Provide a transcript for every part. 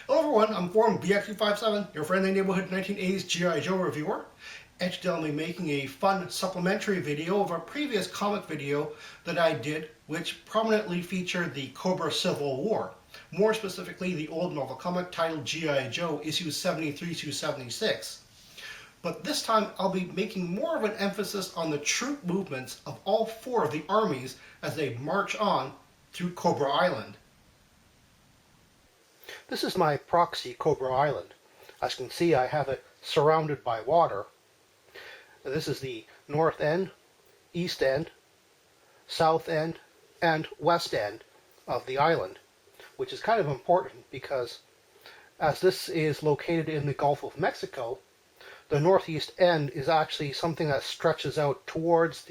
Hello everyone, I'm Forum BX257, your friendly neighborhood 1980s G.I. Joe reviewer. And today I'll be making a fun supplementary video of a previous comic video that I did, which prominently featured the Cobra Civil War. More specifically, the old novel comic titled G.I. Joe, issues 73 through 76. But this time I'll be making more of an emphasis on the troop movements of all four of the armies as they march on through Cobra Island. This is my proxy Cobra Island. As you can see, I have it surrounded by water. This is the north end, east end, south end, and west end of the island, which is kind of important because as this is located in the Gulf of Mexico, the northeast end is actually something that stretches out towards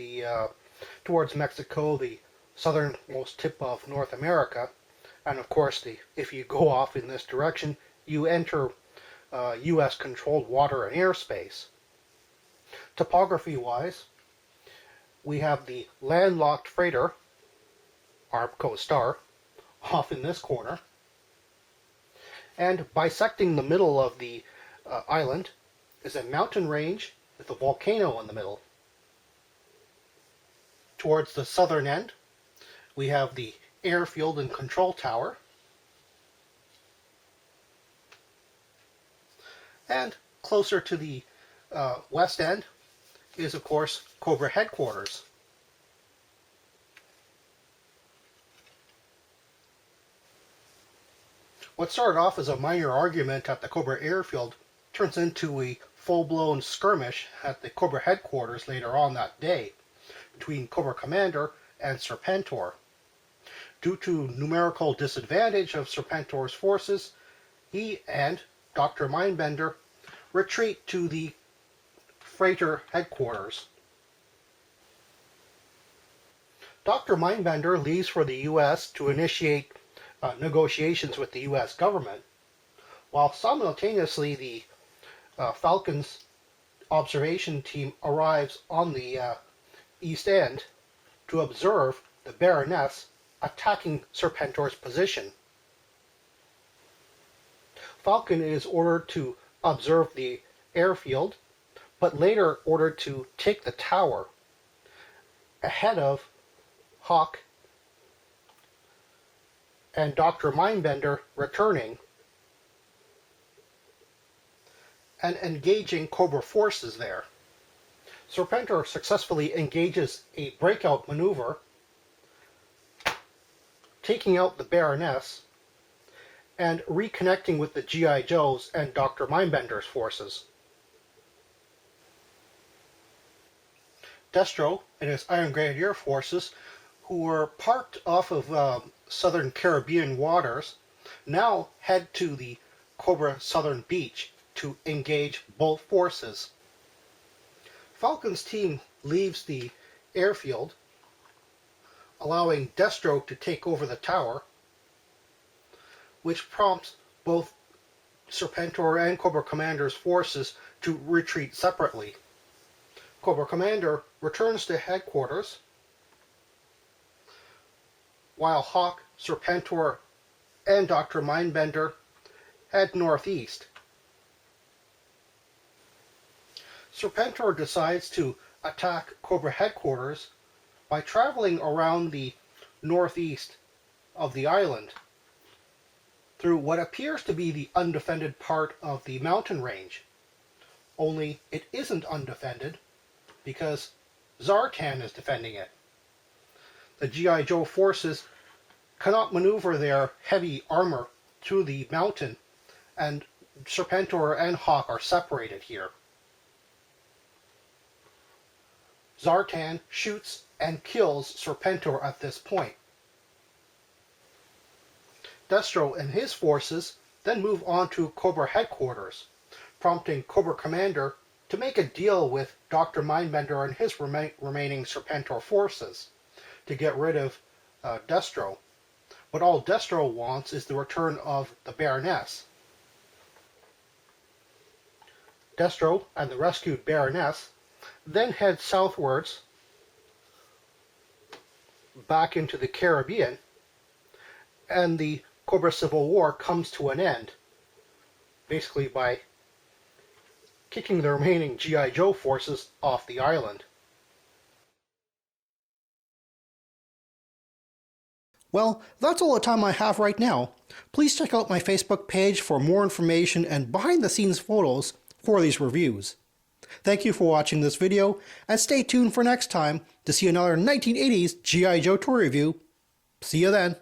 Mexico, the southernmost tip of North America. And of course, if you go off in this direction, you enter U.S.-controlled water and airspace. Topography-wise, we have the landlocked freighter, Armco Star, off in this corner. And bisecting the middle of the island is a mountain range with a volcano in the middle. Towards the southern end, we have the airfield and control tower, and closer to the west end is of course Cobra headquarters. What started off as a minor argument at the Cobra airfield turns into a full-blown skirmish at the Cobra headquarters later on that day between Cobra Commander and Serpentor. Due to numerical disadvantage of Serpentor's forces, he and Dr. Mindbender retreat to the freighter headquarters. Dr. Mindbender leaves for the U.S. to initiate negotiations with the U.S. government, while simultaneously the Falcon's observation team arrives on the east end to observe the Baroness attacking Serpentor's position. Falcon is ordered to observe the airfield, but later ordered to take the tower ahead of Hawk and Dr. Mindbender returning and engaging Cobra forces there. Serpentor successfully engages a breakout maneuver, taking out the Baroness and reconnecting with the G.I. Joes and Dr. Mindbender's forces. Destro and his Iron Grenadier forces, who were parked off of southern Caribbean waters, now head to the Cobra southern beach to engage both forces. Falcon's team leaves the airfield, allowing Destro to take over the tower, which prompts both Serpentor and Cobra Commander's forces to retreat separately. Cobra Commander returns to headquarters, while Hawk, Serpentor, and Dr. Mindbender head northeast. Serpentor decides to attack Cobra headquarters by traveling around the northeast of the island through what appears to be the undefended part of the mountain range. Only it isn't undefended because Zartan is defending it. The G.I. Joe forces cannot maneuver their heavy armor through the mountain, and Serpentor and Hawk are separated here. Zartan shoots and kills Serpentor at this point. Destro and his forces then move on to Cobra headquarters, prompting Cobra Commander to make a deal with Dr. Mindbender and his remaining Serpentor forces to get rid of Destro. But all Destro wants is the return of the Baroness. Destro and the rescued Baroness then head southwards back into the Caribbean, and the Cobra Civil War comes to an end basically by kicking the remaining G.I. Joe forces off the island. Well, that's all the time I have right now. Please check out my Facebook page for more information and behind-the-scenes photos for these reviews. Thank you for watching this video, and stay tuned for next time to see another 1980s G.I. Joe toy review. See you then.